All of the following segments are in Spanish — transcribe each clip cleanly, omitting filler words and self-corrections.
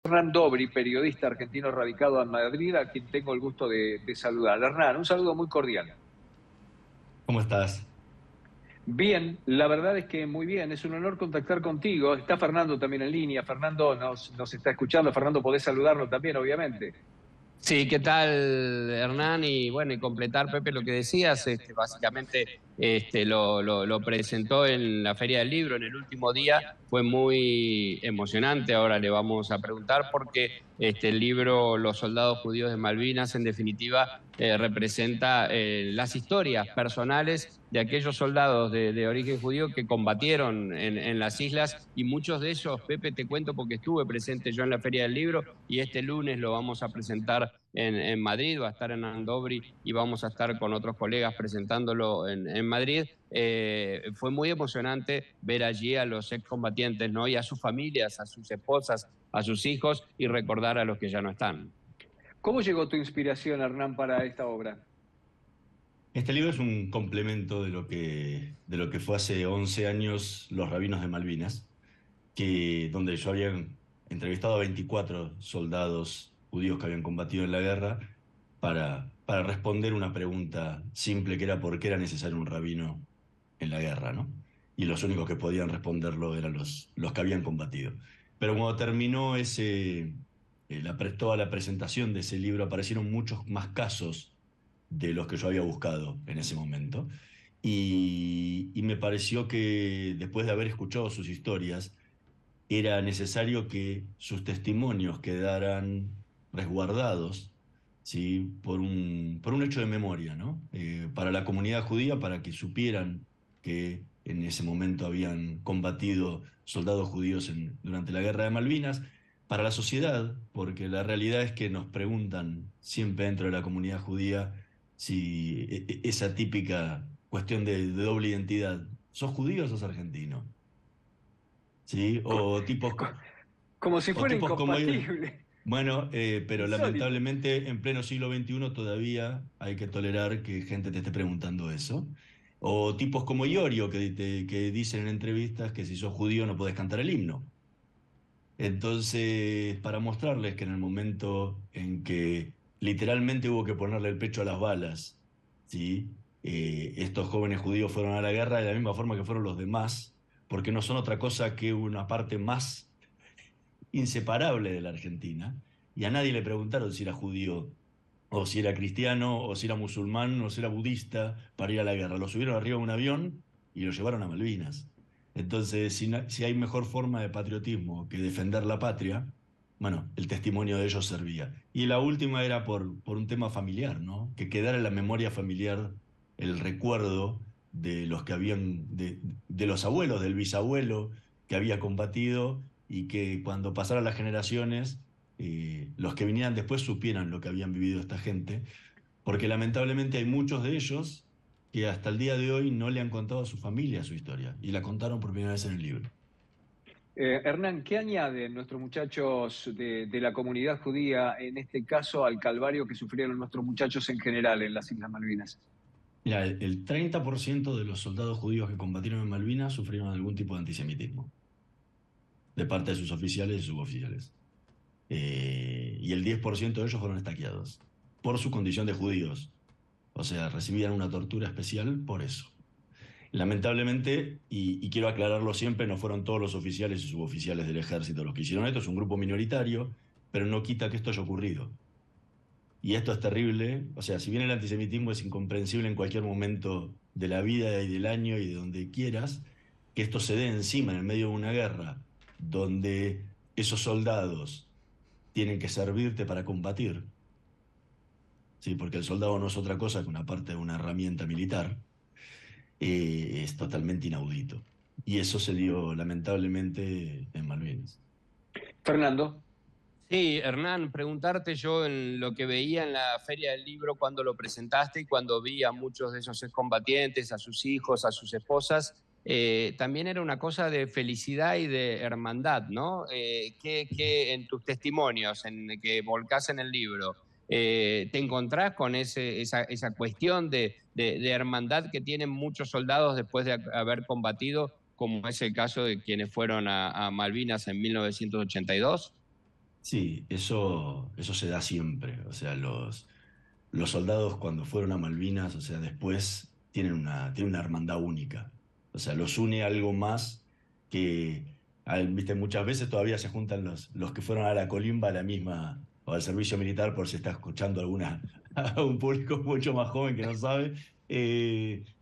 Hernán Dobri, periodista argentino radicado en Madrid, a quien tengo el gusto de saludar. Hernán, un saludo muy cordial. ¿Cómo estás? Bien, la verdad es que muy bien, es un honor contactar contigo. Está Fernando también en línea. Fernando nos está escuchando. Fernando, podés saludarlo también, obviamente. Sí, ¿qué tal, Hernán? Y bueno, y completar, Pepe, lo que decías, básicamente lo presentó en la Feria del Libro en el último día, fue muy emocionante. Ahora le vamos a preguntar porque el libro Los soldados judíos de Malvinas, en definitiva, representa las historias personales de aquellos soldados de origen judío que combatieron en las islas, y muchos de ellos, Pepe, te cuento porque estuve presente yo en la Feria del Libro, y este lunes lo vamos a presentar en Madrid, va a estar en Andobri y vamos a estar con otros colegas presentándolo en Madrid. Fue muy emocionante ver allí a los excombatientes, ¿no? Y a sus familias, a sus esposas, a sus hijos, y recordar a los que ya no están. ¿Cómo llegó tu inspiración, Hernán, para esta obra? Este libro es un complemento de lo que fue hace 11 años Los Rabinos de Malvinas, donde yo había entrevistado a 24 soldados judíos que habían combatido en la guerra para responder una pregunta simple que era ¿por qué era necesario un rabino en la guerra, ¿no? Y los únicos que podían responderlo eran los que habían combatido. Pero cuando terminó toda la presentación de ese libro, aparecieron muchos más casos de los que yo había buscado en ese momento. Y me pareció que después de haber escuchado sus historias, era necesario que sus testimonios quedaran resguardados, ¿sí? Por un hecho de memoria, ¿no? Para la comunidad judía, para que supieran que en ese momento habían combatido soldados judíos durante la Guerra de Malvinas, para la sociedad, porque la realidad es que nos preguntan siempre dentro de la comunidad judía si esa típica cuestión de doble identidad, ¿sos judío o sos argentino? ¿Sí? Co- co- Como si O fuera tipos como ellos. incompatible. Bueno, pero Insólito. lamentablemente en pleno siglo XXI todavía hay que tolerar que gente te esté preguntando eso. O tipos como Iorio que dicen en entrevistas que si sos judío no podés cantar el himno. Entonces, para mostrarles que en el momento en que literalmente hubo que ponerle el pecho a las balas, ¿sí? Estos jóvenes judíos fueron a la guerra de la misma forma que fueron los demás, porque no son otra cosa que una parte más inseparable de la Argentina, y a nadie le preguntaron si era judío, o si era cristiano, o si era musulmán, o si era budista para ir a la guerra. Lo subieron arriba de un avión y lo llevaron a Malvinas. Entonces, si hay mejor forma de patriotismo que defender la patria, bueno, el testimonio de ellos servía. Y la última era por un tema familiar, ¿no? Que quedara en la memoria familiar el recuerdo de los que de los abuelos, del bisabuelo que había combatido, y que cuando pasaran las generaciones, los que vinieran después supieran lo que habían vivido esta gente, porque lamentablemente hay muchos de ellos que hasta el día de hoy no le han contado a su familia su historia, y la contaron por primera vez en el libro. Hernán, ¿qué añaden nuestros muchachos de la comunidad judía, en este caso, al calvario que sufrieron nuestros muchachos en general en las Islas Malvinas? Mira, el 30% de los soldados judíos que combatieron en Malvinas sufrieron algún tipo de antisemitismo de parte de sus oficiales y suboficiales. Y el 10% de ellos fueron estaqueados por su condición de judíos. O sea, recibían una tortura especial por eso. Lamentablemente, y quiero aclararlo siempre, no fueron todos los oficiales y suboficiales del ejército los que hicieron esto, es un grupo minoritario, pero no quita que esto haya ocurrido. Y esto es terrible, o sea, si bien el antisemitismo es incomprensible en cualquier momento de la vida y del año y de donde quieras, que esto se dé encima en el medio de una guerra, donde esos soldados tienen que servirte para combatir, ¿sí? Porque el soldado no es otra cosa que una parte de una herramienta militar, es totalmente inaudito. Y eso se dio lamentablemente en Malvinas. Fernando. Sí, Hernán, preguntarte yo en lo que veía en la Feria del Libro cuando lo presentaste y cuando vi a muchos de esos excombatientes, a sus hijos, a sus esposas, también era una cosa de felicidad y de hermandad, ¿no? Que en tus testimonios, en que volcás en el libro, te encontrás con esa cuestión de hermandad que tienen muchos soldados después de haber combatido, como es el caso de quienes fueron a Malvinas en 1982. Sí, eso se da siempre. O sea, los soldados cuando fueron a Malvinas, o sea, después tienen una hermandad única. O sea, los une algo más que, viste, muchas veces todavía se juntan los que fueron a la colimba a la misma, o al servicio militar, por si está escuchando a un público mucho más joven que no sabe,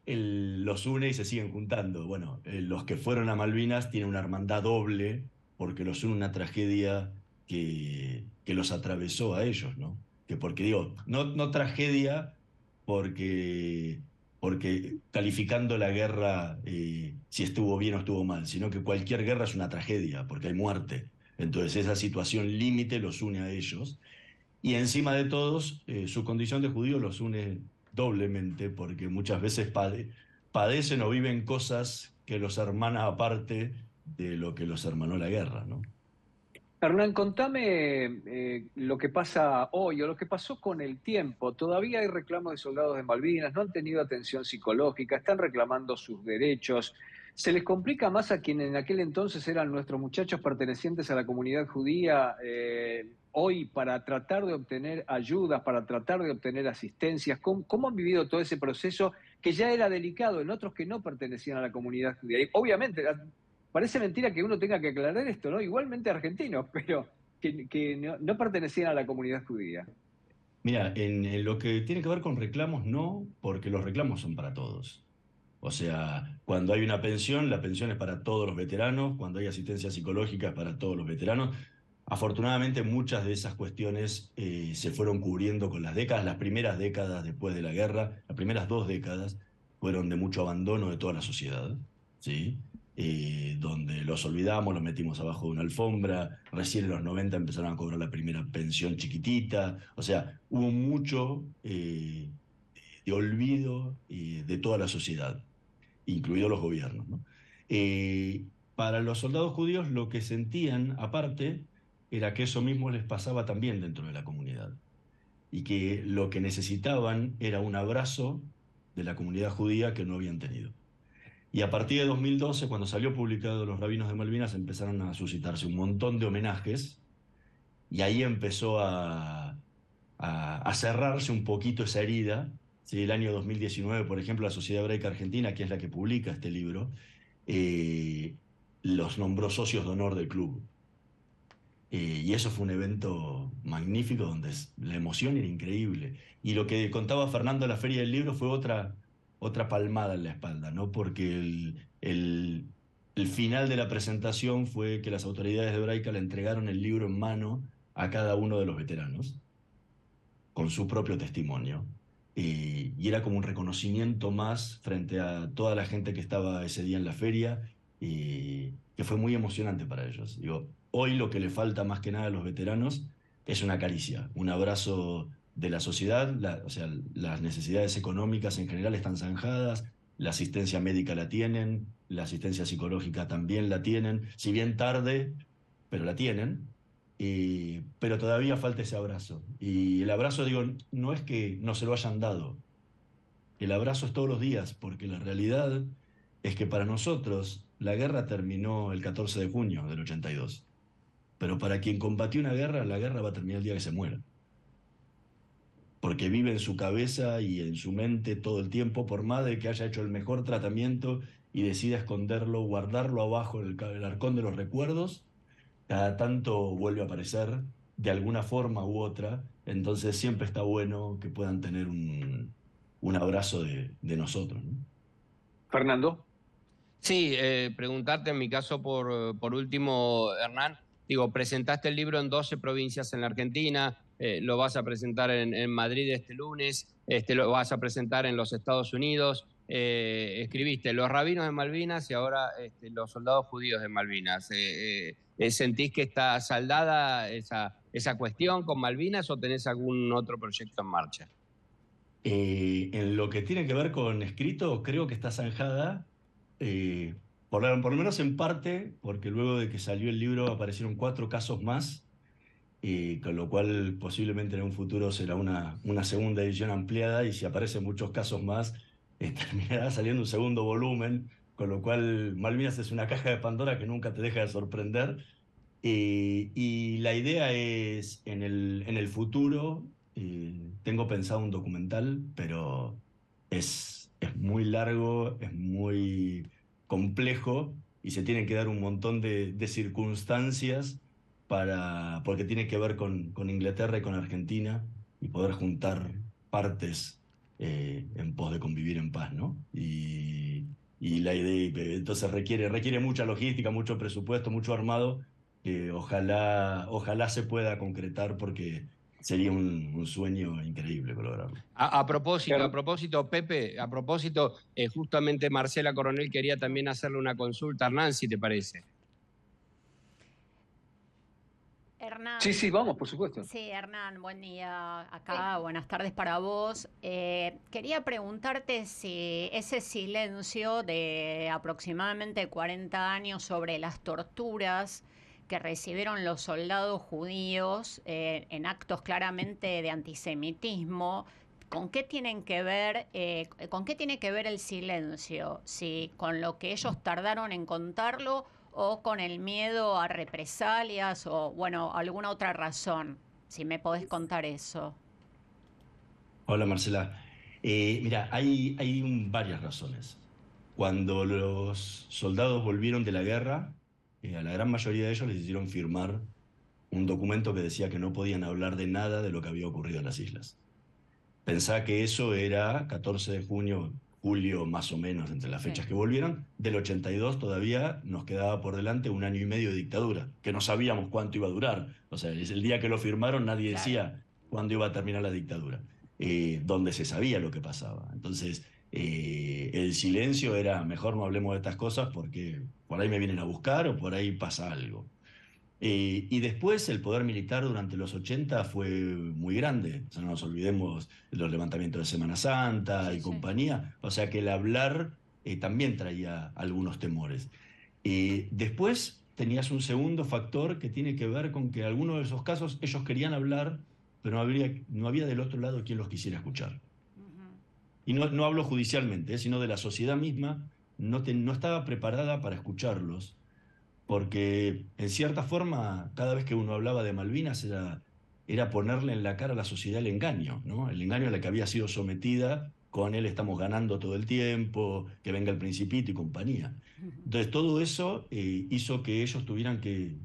los une y se siguen juntando. Bueno, los que fueron a Malvinas tienen una hermandad doble porque los une una tragedia que los atravesó a ellos, ¿no? Que porque digo, no tragedia porque, porque calificando la guerra si estuvo bien o estuvo mal, sino que cualquier guerra es una tragedia, porque hay muerte. Entonces esa situación límite los une a ellos. Y encima de todos, su condición de judío los une doblemente, porque muchas veces padecen o viven cosas que los hermanan aparte de lo que los hermanó la guerra, ¿no? Hernán, contame lo que pasa hoy o lo que pasó con el tiempo. Todavía hay reclamos de soldados de Malvinas, no han tenido atención psicológica, están reclamando sus derechos. ¿Se les complica más a quienes en aquel entonces eran nuestros muchachos pertenecientes a la comunidad judía hoy para tratar de obtener ayudas, para tratar de obtener asistencias? ¿Cómo han vivido todo ese proceso que ya era delicado en otros que no pertenecían a la comunidad judía? Y obviamente, parece mentira que uno tenga que aclarar esto, ¿no? Igualmente argentinos, pero que no pertenecían a la comunidad judía. Mira, en lo que tiene que ver con reclamos, no, porque los reclamos son para todos. O sea, cuando hay una pensión, la pensión es para todos los veteranos, cuando hay asistencia psicológica es para todos los veteranos. Afortunadamente, muchas de esas cuestiones se fueron cubriendo con las décadas. Las primeras décadas después de la guerra, las primeras 2 décadas, fueron de mucho abandono de toda la sociedad, ¿sí? Donde los olvidamos, los metimos abajo de una alfombra, recién en los 90 empezaron a cobrar la primera pensión chiquitita, o sea, hubo mucho de olvido de toda la sociedad, incluidos los gobiernos, ¿no? Eh, para los soldados judíos lo que sentían, aparte, era que eso mismo les pasaba también dentro de la comunidad y que lo que necesitaban era un abrazo de la comunidad judía que no habían tenido. Y a partir de 2012, cuando salió publicado Los Rabinos de Malvinas, empezaron a suscitarse un montón de homenajes y ahí empezó a cerrarse un poquito esa herida. ¿Sí? El año 2019, por ejemplo, la Sociedad Hebraica Argentina, que es la que publica este libro, eh, los nombró socios de honor del club. Y eso fue un evento magnífico donde la emoción era increíble. Y lo que contaba Fernando en la Feria del Libro fue otra palmada en la espalda, ¿no? Porque el final de la presentación fue que las autoridades de Hebraica le entregaron el libro en mano a cada uno de los veteranos, con su propio testimonio. Y era como un reconocimiento más frente a toda la gente que estaba ese día en la feria, que fue muy emocionante para ellos. Digo, hoy lo que le falta más que nada a los veteranos es una caricia, un abrazo de la sociedad. O sea, las necesidades económicas en general están zanjadas, la asistencia médica la tienen, la asistencia psicológica también la tienen, si bien tarde, pero la tienen. Pero todavía falta ese abrazo. Y el abrazo, digo, no es que no se lo hayan dado. El abrazo es todos los días, porque la realidad es que para nosotros la guerra terminó el 14 de junio del 82. Pero para quien combatió una guerra, la guerra va a terminar el día que se muera. Porque vive en su cabeza y en su mente todo el tiempo, por más de que haya hecho el mejor tratamiento y decida esconderlo, guardarlo abajo en el arcón de los recuerdos, cada tanto vuelve a aparecer de alguna forma u otra, entonces siempre está bueno que puedan tener un abrazo de nosotros, ¿no? Fernando. Sí, preguntarte en mi caso por último, Hernán, digo, presentaste el libro en 12 provincias en la Argentina, lo vas a presentar en Madrid este lunes, lo vas a presentar en los Estados Unidos, escribiste Los Rabinos de Malvinas y ahora Los Soldados Judíos de Malvinas. ¿Sentís que está saldada esa cuestión con Malvinas o tenés algún otro proyecto en marcha? En lo que tiene que ver con escrito, creo que está zanjada, por lo menos en parte, porque luego de que salió el libro aparecieron 4 casos más, con lo cual posiblemente en un futuro será una segunda edición ampliada y si aparecen muchos casos más, terminará saliendo un segundo volumen, con lo cual Malvinas es una caja de Pandora que nunca te deja de sorprender. Y la idea es, en el futuro, tengo pensado un documental, pero es muy largo, es muy complejo y se tienen que dar un montón de circunstancias porque tiene que ver con Inglaterra y con Argentina y poder juntar partes en pos de convivir en paz, ¿no? Y la idea, entonces requiere mucha logística, mucho presupuesto, mucho armado que ojalá se pueda concretar porque sería un sueño increíble lograrlo. Pepe, a propósito, justamente Marcela Coronel quería también hacerle una consulta a Hernán, si te parece. Sí, Hernán, sí, vamos, por supuesto. sí, Hernán, buen día acá, buenas tardes para vos. Quería preguntarte si ese silencio de aproximadamente 40 años sobre las torturas que recibieron los soldados judíos en actos claramente de antisemitismo, ¿con qué tienen que ver, con qué tiene que ver el silencio? Si con lo que ellos tardaron en contarlo o con el miedo a represalias o, bueno, alguna otra razón. Si me podés contar eso. Hola Marcela. Mira, hay varias razones. Cuando los soldados volvieron de la guerra, a la gran mayoría de ellos les hicieron firmar un documento que decía que no podían hablar de nada de lo que había ocurrido en las islas. Pensá que eso era 14 de junio, julio más o menos, entre las Sí, fechas que volvieron. Del 82 todavía nos quedaba por delante un año y medio de dictadura, que no sabíamos cuánto iba a durar. O sea, es el día que lo firmaron nadie claro. decía cuándo iba a terminar la dictadura, donde se sabía lo que pasaba. Entonces, el silencio era, mejor no hablemos de estas cosas porque por ahí me vienen a buscar o por ahí pasa algo. Y después el poder militar durante los 80 fue muy grande. O sea, no nos olvidemos de los levantamientos de Semana Santa Sí, y sí. compañía. O sea que el hablar también traía algunos temores. Después tenías un segundo factor que tiene que ver con que en algunos de esos casos ellos querían hablar, pero no había del otro lado quien los quisiera escuchar. Ujú. Y no hablo judicialmente, sino de la sociedad misma, no estaba preparada para escucharlos porque en cierta forma, cada vez que uno hablaba de Malvinas era ponerle en la cara a la sociedad el engaño, ¿no? El engaño a la que había sido sometida con él estamos ganando todo el tiempo, que venga el Principito y compañía. Entonces todo eso hizo que ellos tuvieran que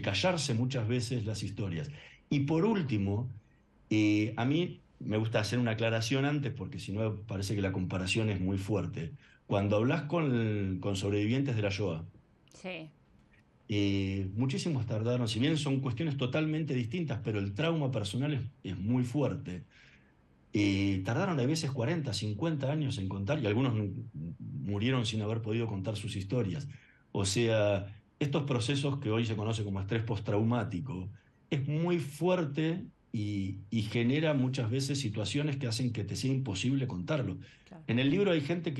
callarse muchas veces las historias. Y por último, a mí me gusta hacer una aclaración antes porque si no parece que la comparación es muy fuerte. Cuando hablas con sobrevivientes de la Shoah, Sí. muchísimos tardaron, si bien son cuestiones totalmente distintas, pero el trauma personal es muy fuerte. Tardaron a veces 40, 50 años en contar y algunos murieron sin haber podido contar sus historias. O sea, estos procesos que hoy se conoce como estrés postraumático es muy fuerte y genera muchas veces situaciones que hacen que te sea imposible contarlo. Claro. En el libro hay gente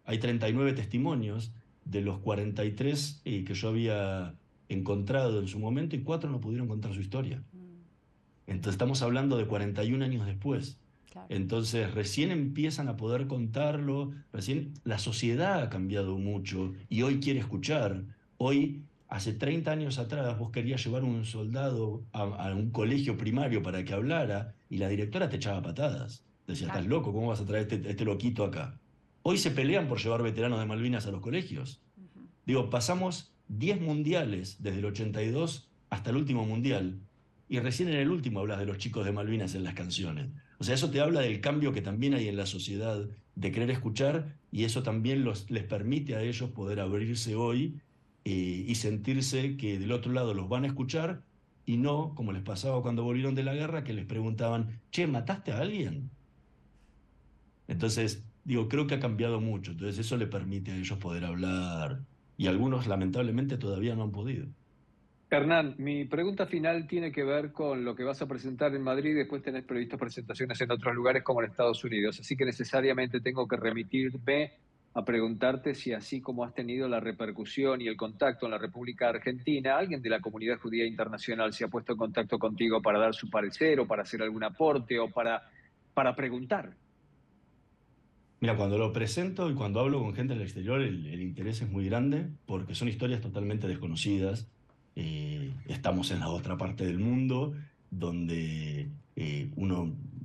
hay 39 testimonios de los 43 que yo había encontrado en su momento y 4 no pudieron contar su historia. Mm, Entonces estamos hablando de 41 años después. claro. Entonces recién empiezan a poder contarlo, recién la sociedad ha cambiado mucho y hoy quiere escuchar. Hoy, hace 30 años atrás, vos querías llevar un soldado a un colegio primario para que hablara y la directora te echaba patadas. Decía, estás Claro. loco, ¿cómo vas a traer este loquito acá? Hoy se pelean por llevar veteranos de Malvinas a los colegios. Ujú. Digo, pasamos 10 mundiales desde el 82 hasta el último mundial y recién en el último hablas de los chicos de Malvinas en las canciones. O sea, eso te habla del cambio que también hay en la sociedad de querer escuchar y eso también les permite a ellos poder abrirse hoy y sentirse que del otro lado los van a escuchar y no, como les pasaba cuando volvieron de la guerra, que les preguntaban, che, ¿mataste a alguien? Entonces, digo, creo que ha cambiado mucho. Entonces, eso le permite a ellos poder hablar. Y algunos, lamentablemente, todavía no han podido. Hernán, mi pregunta final tiene que ver con lo que vas a presentar en Madrid y después tenés previstas presentaciones en otros lugares como en Estados Unidos. Así que necesariamente tengo que remitirme a preguntarte si así como has tenido la repercusión y el contacto en la República Argentina, alguien de la comunidad judía internacional se ha puesto en contacto contigo para dar su parecer o para hacer algún aporte o para preguntar. Mira, cuando lo presento y cuando hablo con gente del exterior, el interés es muy grande porque son historias totalmente desconocidas. estamos en la otra parte del mundo, donde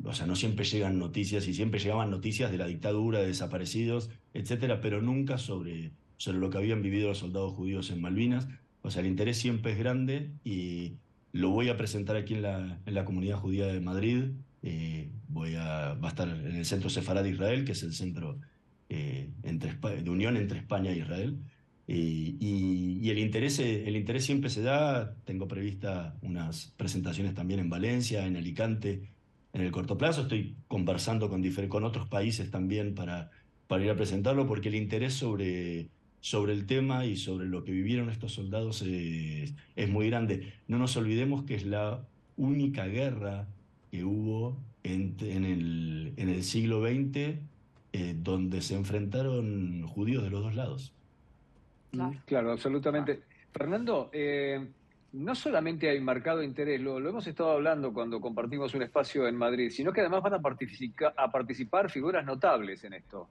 o sea, no siempre llegan noticias, y siempre llegaban noticias de la dictadura, de desaparecidos, etcétera, pero nunca sobre lo que habían vivido los soldados judíos en Malvinas. O sea, el interés siempre es grande y lo voy a presentar aquí en la comunidad judía de Madrid. Va a estar en el Centro Sefarad de Israel, que es el centro de unión entre España e Israel. Y el interés siempre se da. Tengo prevista unas presentaciones también en Valencia, en Alicante, en el corto plazo. Estoy conversando con otros países también para ir a presentarlo, porque el interés sobre el tema y sobre lo que vivieron estos soldados es muy grande. No nos olvidemos que es la única guerra que hubo en el siglo XX donde se enfrentaron judíos de los dos lados. Claro, absolutamente. Fernando, no solamente hay marcado interés, lo hemos estado hablando cuando compartimos un espacio en Madrid, sino que además van a participar figuras notables en esto.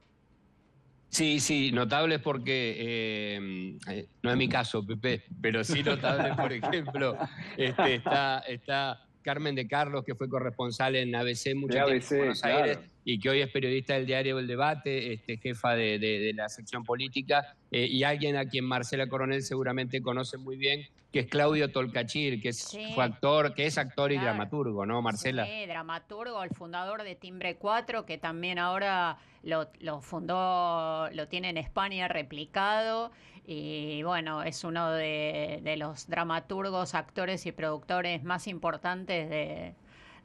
Sí, notables porque, no es mi caso, Pepe, pero sí notables, por ejemplo, está Carmen de Carlos, que fue corresponsal en ABC mucho tiempo en Buenos Aires, y que hoy es periodista del diario El Debate, jefa de la sección política, y alguien a quien Marcela Coronel seguramente conoce muy bien, que es Claudio Tolcachir, que fue actor, que es actor y dramaturgo, ¿no, Marcela? Sí, dramaturgo, el fundador de Timbre 4, que también ahora lo fundó, lo tiene en España replicado, y bueno, es uno de los dramaturgos, actores y productores más importantes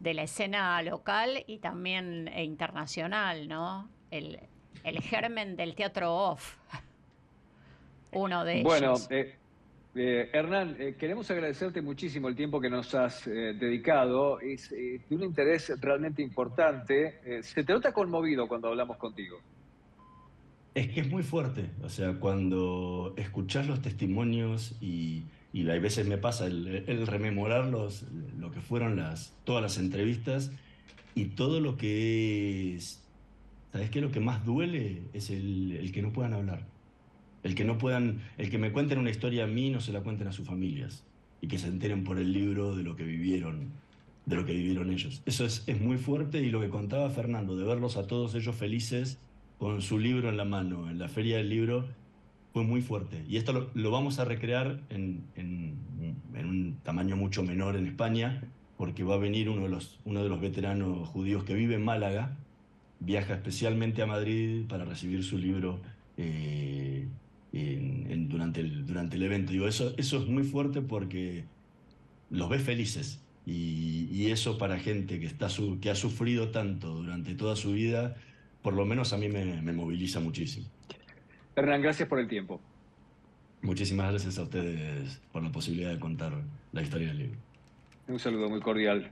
de la escena local y también internacional, ¿no? El germen del teatro off, uno de ellos. Hernán, queremos agradecerte muchísimo el tiempo que nos has dedicado. Es de un interés realmente importante. Se te nota conmovido cuando hablamos contigo. Es que es muy fuerte. O sea, cuando escuchás los testimonios y a veces me pasa el rememorar lo que fueron todas las entrevistas y todo lo que es... ¿Sabes qué? Lo que más duele es el que no puedan hablar. El que me cuenten una historia a mí, no se la cuenten a sus familias, y que se enteren por el libro de lo que vivieron ellos. Eso es muy fuerte, y lo que contaba Fernando, de verlos a todos ellos felices con su libro en la mano, en la Feria del Libro, fue muy fuerte. Y esto lo vamos a recrear en un tamaño mucho menor en España, porque va a venir uno de los veteranos judíos que vive en Málaga, viaja especialmente a Madrid para recibir su libro durante el evento. Digo, eso es muy fuerte porque los ves felices, y eso para gente que ha sufrido tanto durante toda su vida, por lo menos a mí me moviliza muchísimo. Hernán, gracias por el tiempo. Muchísimas gracias a ustedes por la posibilidad de contar la historia del libro. Un saludo muy cordial.